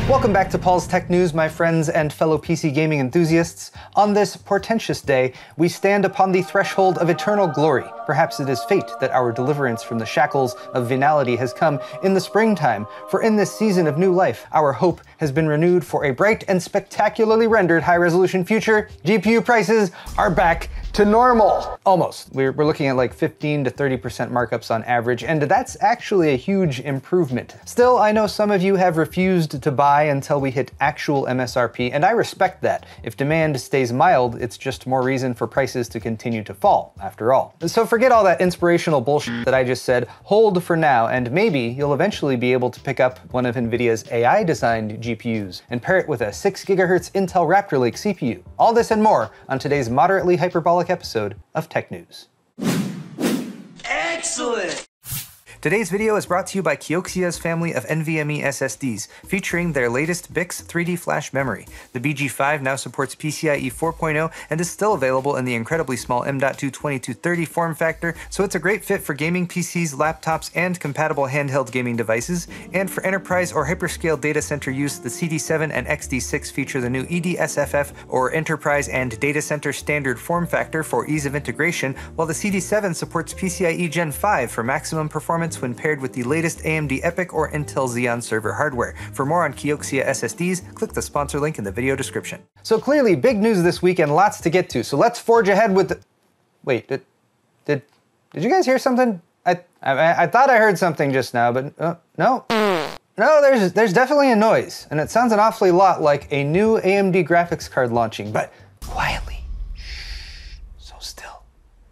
Welcome back to Paul's Tech News, my friends and fellow PC gaming enthusiasts. On this portentous day, we stand upon the threshold of eternal glory. Perhaps it is fate that our deliverance from the shackles of venality has come in the springtime, for in this season of new life, our hope has been renewed for a bright and spectacularly rendered high-resolution future. GPU prices are back to normal. Almost. We're looking at like 15 to 30% markups on average, and that's actually a huge improvement. Still, I know some of you have refused to buy until we hit actual MSRP, and I respect that. If demand stays mild, it's just more reason for prices to continue to fall, after all. So forget all that inspirational bullshit that I just said, hold for now, and maybe you'll eventually be able to pick up one of NVIDIA's AI-designed GPUs and pair it with a 6 GHz Intel Raptor Lake CPU. All this and more on today's moderately hyperbolic episode of Tech News. Excellent! Today's video is brought to you by Kioxia's family of NVMe SSDs, featuring their latest BiCS 3D flash memory. The BG5 now supports PCIe 4.0 and is still available in the incredibly small M.2 2230 form factor, so it's a great fit for gaming PCs, laptops, and compatible handheld gaming devices. And for enterprise or hyperscale data center use, the CD7 and XD6 feature the new EDSFF, or Enterprise and Data Center Standard form factor for ease of integration, while the CD7 supports PCIe Gen 5 for maximum performance when paired with the latest AMD EPYC or Intel Xeon server hardware. For more on Kioxia SSDs, click the sponsor link in the video description. So clearly, big news this week and lots to get to, so let's forge ahead with the... Wait, did you guys hear something? I thought I heard something just now, but no? No, there's definitely a noise, and it sounds an awfully lot like a new AMD graphics card launching, but quietly. So still,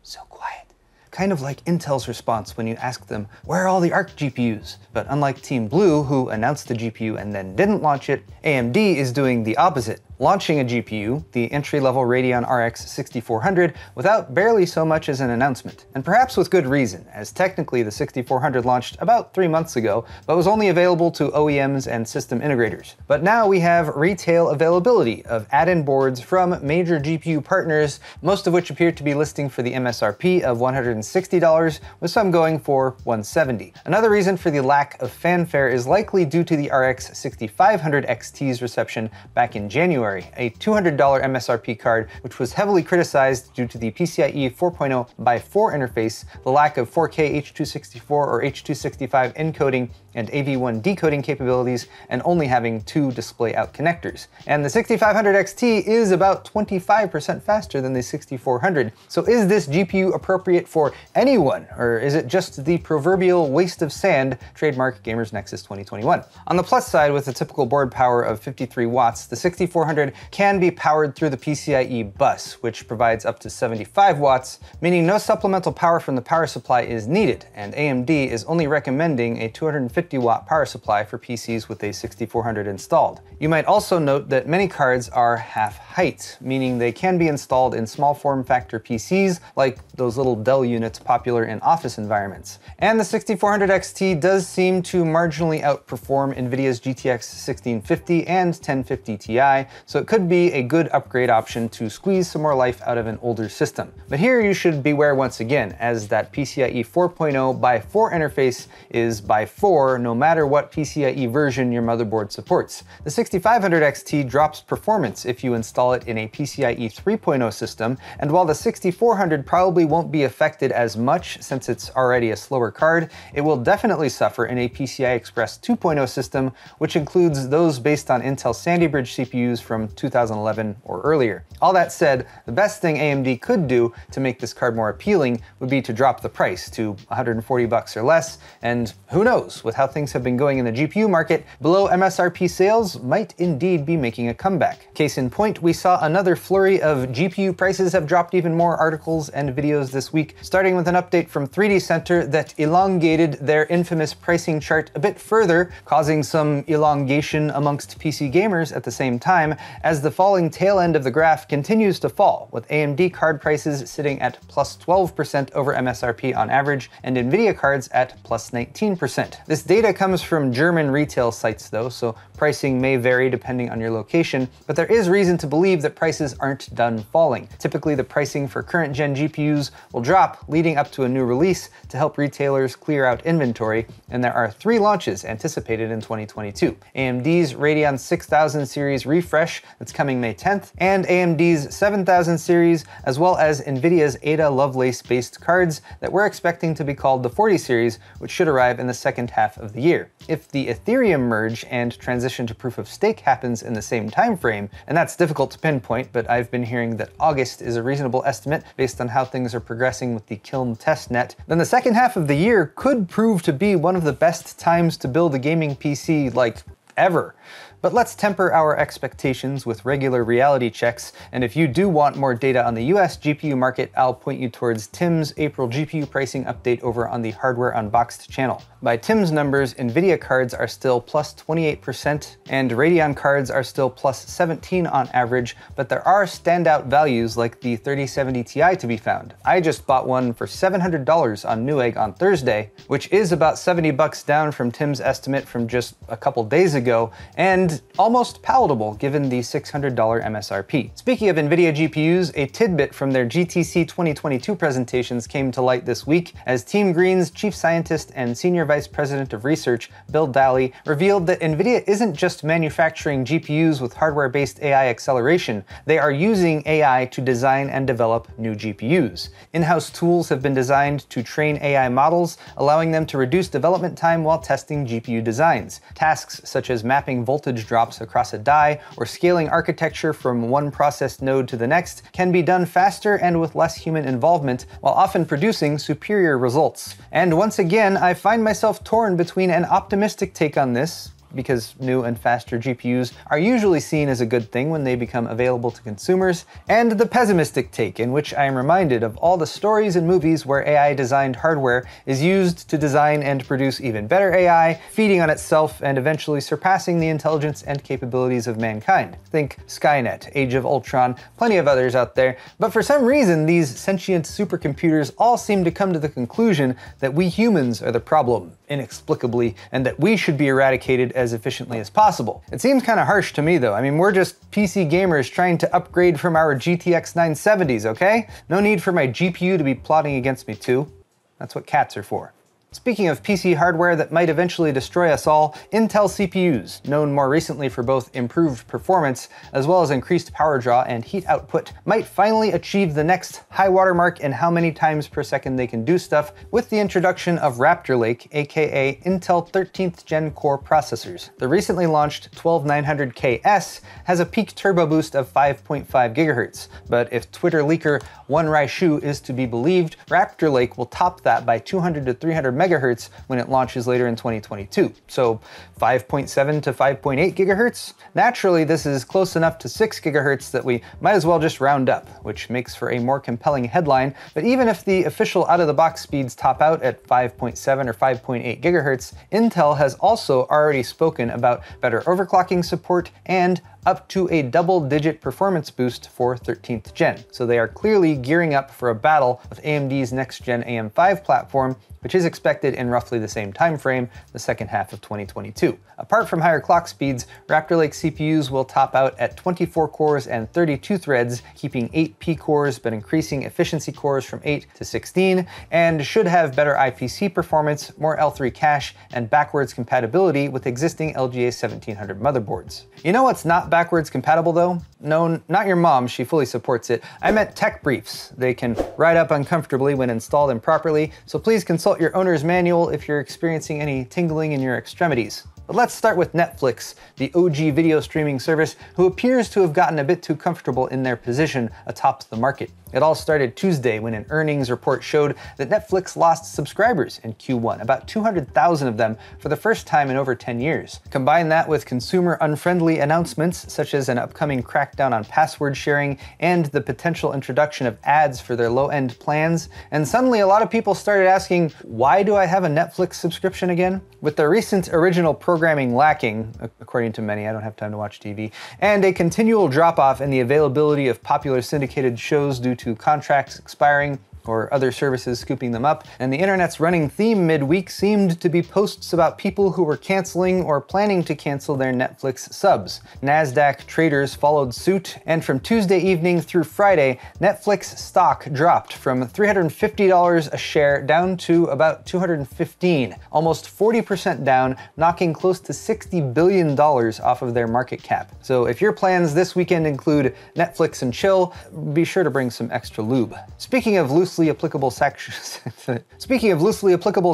so quiet. Kind of like Intel's response when you ask them, where are all the Arc GPUs? But unlike Team Blue, who announced the GPU and then didn't launch it, AMD is doing the opposite, launching a GPU, the entry-level Radeon RX 6400, without barely so much as an announcement. And perhaps with good reason, as technically the 6400 launched about 3 months ago, but was only available to OEMs and system integrators. But now we have retail availability of add-in boards from major GPU partners, most of which appear to be listing for the MSRP of $160, with some going for $170. Another reason for the lack of fanfare is likely due to the RX 6500 XT's reception back in January, a $200 MSRP card, which was heavily criticized due to the PCIe 4.0x4 interface, the lack of 4K H.264 or H.265 encoding and AV1 decoding capabilities, and only having 2 display-out connectors. And the 6500 XT is about 25% faster than the 6400. So is this GPU appropriate for anyone, or is it just the proverbial waste of sand, trademark Gamers Nexus 2021? On the plus side, with a typical board power of 53 watts, the 6400 can be powered through the PCIe bus, which provides up to 75 watts, meaning no supplemental power from the power supply is needed, and AMD is only recommending a 250-watt power supply for PCs with a 6400 installed. You might also note that many cards are half height, meaning they can be installed in small form factor PCs, like those little Dell units popular in office environments. And the 6400 XT does seem to marginally outperform NVIDIA's GTX 1650 and 1050 Ti, so it could be a good upgrade option to squeeze some more life out of an older system. But here you should beware once again, as that PCIe 4.0x4 interface is by 4 no matter what PCIe version your motherboard supports. The 6500 XT drops performance if you install it in a PCIe 3.0 system, and while the 6400 probably won't be affected as much since it's already a slower card, it will definitely suffer in a PCI Express 2.0 system, which includes those based on Intel Sandy Bridge CPUs from 2011 or earlier. All that said, the best thing AMD could do to make this card more appealing would be to drop the price to $140 or less, and who knows, with how things have been going in the GPU market, below MSRP sales might indeed be making a comeback. Case in point, we saw another flurry of GPU prices have dropped even more articles and videos this week, starting with an update from 3D Center that elongated their infamous pricing chart a bit further, causing some elongation amongst PC gamers at the same time, as the falling tail end of the graph continues to fall, with AMD card prices sitting at plus 12% over MSRP on average, and NVIDIA cards at plus 19%. This data comes from German retail sites though, so pricing may vary depending on your location, but there is reason to believe that prices aren't done falling. Typically, the pricing for current gen GPUs GPUs will drop leading up to a new release to help retailers clear out inventory, and there are 3 launches anticipated in 2022. AMD's Radeon 6000 series refresh that's coming May 10th, and AMD's 7000 series, as well as NVIDIA's Ada Lovelace-based cards that we're expecting to be called the 40 series, which should arrive in the second half of the year. If the Ethereum merge and transition to proof of stake happens in the same time frame, and that's difficult to pinpoint, but I've been hearing that August is a reasonable estimate based on how things are progressing with the Kiln testnet, then the second half of the year could prove to be one of the best times to build a gaming PC, like, ever. But let's temper our expectations with regular reality checks, and if you do want more data on the US GPU market, I'll point you towards Tim's April GPU pricing update over on the Hardware Unboxed channel. By Tim's numbers, NVIDIA cards are still plus 28%, and Radeon cards are still plus 17 on average, but there are standout values like the 3070 Ti to be found. I just bought one for $700 on Newegg on Thursday, which is about 70 bucks down from Tim's estimate from just a couple days ago, and almost palatable given the $600 MSRP. Speaking of NVIDIA GPUs, a tidbit from their GTC 2022 presentations came to light this week as Team Green's chief scientist and senior vice president of research, Bill Daly, revealed that NVIDIA isn't just manufacturing GPUs with hardware-based AI acceleration, they are using AI to design and develop new GPUs. In-house tools have been designed to train AI models, allowing them to reduce development time while testing GPU designs. Tasks such as mapping voltage drops across a die or scaling architecture from one process node to the next can be done faster and with less human involvement, while often producing superior results. And once again, I find myself torn between an optimistic take on this, because new and faster GPUs are usually seen as a good thing when they become available to consumers, and the pessimistic take, in which I am reminded of all the stories and movies where AI-designed hardware is used to design and produce even better AI, feeding on itself and eventually surpassing the intelligence and capabilities of mankind. Think Skynet, Age of Ultron, plenty of others out there, but for some reason these sentient supercomputers all seem to come to the conclusion that we humans are the problem, inexplicably, and that we should be eradicated as efficiently as possible. It seems kind of harsh to me though. I mean, we're just PC gamers trying to upgrade from our GTX 970s, okay? No need for my GPU to be plotting against me too. That's what cats are for. Speaking of PC hardware that might eventually destroy us all, Intel CPUs, known more recently for both improved performance as well as increased power draw and heat output, might finally achieve the next high watermark in how many times per second they can do stuff with the introduction of Raptor Lake, aka Intel 13th Gen Core processors. The recently launched 12900KS has a peak turbo boost of 5.5 GHz, but if Twitter leaker One Raishu is to be believed, Raptor Lake will top that by 200 to 300 megahertz when it launches later in 2022. So 5.7 to 5.8 gigahertz? Naturally, this is close enough to 6 gigahertz that we might as well just round up, which makes for a more compelling headline. But even if the official out-of-the-box speeds top out at 5.7 or 5.8 gigahertz, Intel has also already spoken about better overclocking support and up to a double-digit performance boost for 13th gen. So they are clearly gearing up for a battle with AMD's next-gen AM5 platform, which is expected in roughly the same time frame, the second half of 2022. Apart from higher clock speeds, Raptor Lake CPUs will top out at 24 cores and 32 threads, keeping 8 P cores but increasing efficiency cores from 8 to 16, and should have better IPC performance, more L3 cache, and backwards compatibility with existing LGA 1700 motherboards. You know what's not backwards compatible though? No, not your mom, she fully supports it. I meant tech briefs. They can ride up uncomfortably when installed improperly, so please consult your owner's manual if you're experiencing any tingling in your extremities. But let's start with Netflix, the OG video streaming service, who appears to have gotten a bit too comfortable in their position atop the market. It all started Tuesday when an earnings report showed that Netflix lost subscribers in Q1, about 200,000 of them for the first time in over 10 years. Combine that with consumer-unfriendly announcements such as an upcoming crackdown on password sharing and the potential introduction of ads for their low-end plans, and suddenly a lot of people started asking, why do I have a Netflix subscription again? With the recent original programming lacking, according to many, I don't have time to watch TV, and a continual drop-off in the availability of popular syndicated shows due to contracts expiring, or other services scooping them up, and the internet's running theme midweek seemed to be posts about people who were canceling or planning to cancel their Netflix subs. NASDAQ traders followed suit, and from Tuesday evening through Friday, Netflix stock dropped from $350 a share down to about $215, almost 40% down, knocking close to $60 billion off of their market cap. So if your plans this weekend include Netflix and chill, be sure to bring some extra lube. Speaking of loosely applicable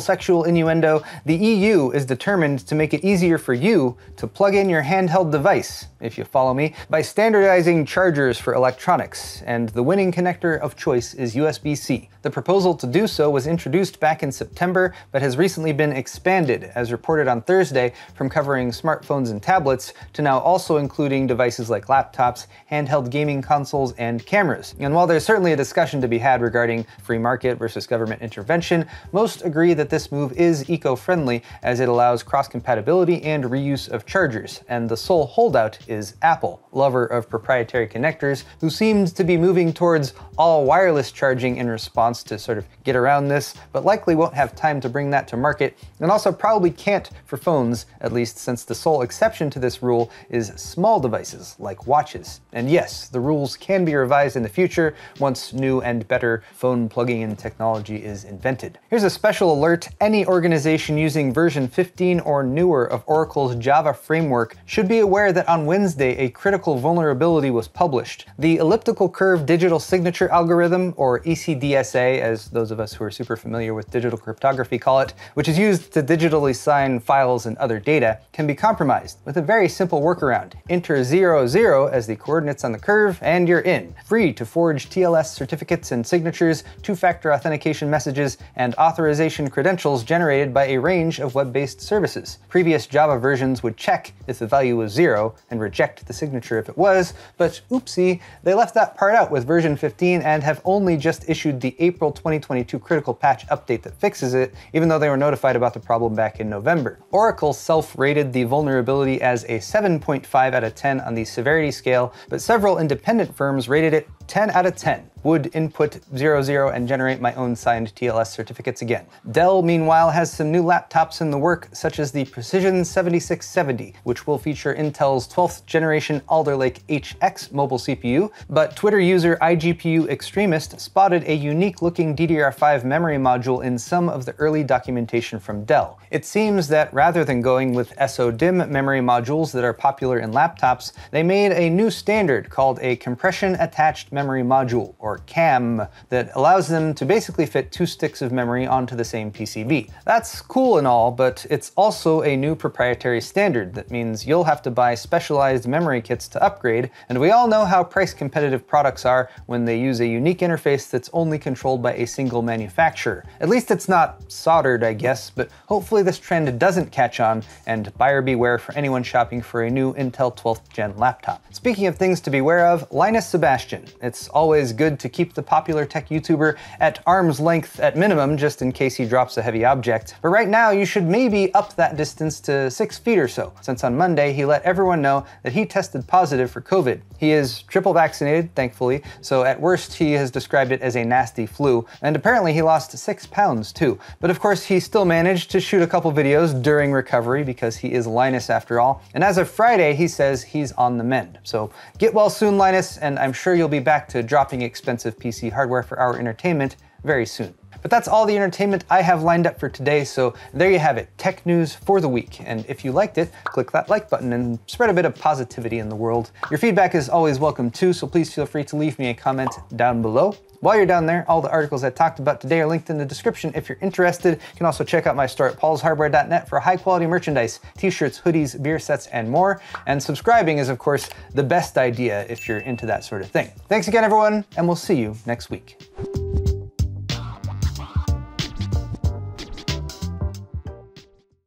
sexual innuendo, the EU is determined to make it easier for you to plug in your handheld device, if you follow me, by standardizing chargers for electronics, and the winning connector of choice is USB-C. The proposal to do so was introduced back in September, but has recently been expanded, as reported on Thursday, from covering smartphones and tablets to now also including devices like laptops, handheld gaming consoles, and cameras. And while there's certainly a discussion to be had regarding free market versus government intervention, most agree that this move is eco-friendly as it allows cross-compatibility and reuse of chargers, and the sole holdout is Apple, lover of proprietary connectors, who seems to be moving towards all wireless charging in response to sort of get around this, but likely won't have time to bring that to market, and also probably can't for phones, at least since the sole exception to this rule is small devices like watches. And yes, the rules can be revised in the future once new and better phone plugging in technology is invented. Here's a special alert: any organization using version 15 or newer of Oracle's Java framework should be aware that on Wednesday a critical vulnerability was published. The elliptical curve digital signature algorithm, or ECDSA as those of us who are super familiar with digital cryptography call it, which is used to digitally sign files and other data, can be compromised with a very simple workaround. Enter 00 as the coordinates on the curve and you're in. Free to forge TLS certificates and signatures, two-factor authentication messages, and authorization credentials generated by a range of web-based services. Previous Java versions would check if the value was 0 and reject the signature if it was, but oopsie, they left that part out with version 15 and have only just issued the April 2022 critical patch update that fixes it, even though they were notified about the problem back in November. Oracle self-rated the vulnerability as a 7.5 out of 10 on the severity scale, but several independent firms rated it 10 out of 10. Would input 00 and generate my own signed TLS certificates again. Dell, meanwhile, has some new laptops in the work, such as the Precision 7670, which will feature Intel's 12th generation Alder Lake HX mobile CPU, but Twitter user iGPU Extremist spotted a unique-looking DDR5 memory module in some of the early documentation from Dell. It seems that rather than going with SO-DIMM memory modules that are popular in laptops, they made a new standard called a Compression Attached Memory Module, or CAM, that allows them to basically fit 2 sticks of memory onto the same PCB. That's cool and all, but it's also a new proprietary standard that means you'll have to buy specialized memory kits to upgrade, and we all know how price-competitive products are when they use a unique interface that's only controlled by a single manufacturer. At least it's not soldered, I guess, but hopefully this trend doesn't catch on, and buyer beware for anyone shopping for a new Intel 12th gen laptop. Speaking of things to beware of, Linus Sebastian. It's always good to keep the popular tech YouTuber at arm's length at minimum, just in case he drops a heavy object. But right now, you should maybe up that distance to 6 feet or so, since on Monday he let everyone know that he tested positive for COVID. He is triple vaccinated, thankfully, so at worst he has described it as a nasty flu, and apparently he lost 6 pounds too. But of course he still managed to shoot a couple videos during recovery because he is Linus after all, and as of Friday he says he's on the mend. So get well soon, Linus, and I'm sure you'll be back to dropping expensive PC hardware for our entertainment very soon. But that's all the entertainment I have lined up for today, so there you have it, tech news for the week. And if you liked it, click that like button and spread a bit of positivity in the world. Your feedback is always welcome too, so please feel free to leave me a comment down below. While you're down there, all the articles I talked about today are linked in the description if you're interested. You can also check out my store at paulshardware.net for high quality merchandise, t-shirts, hoodies, beer sets, and more. And subscribing is, of course, the best idea if you're into that sort of thing. Thanks again, everyone, and we'll see you next week.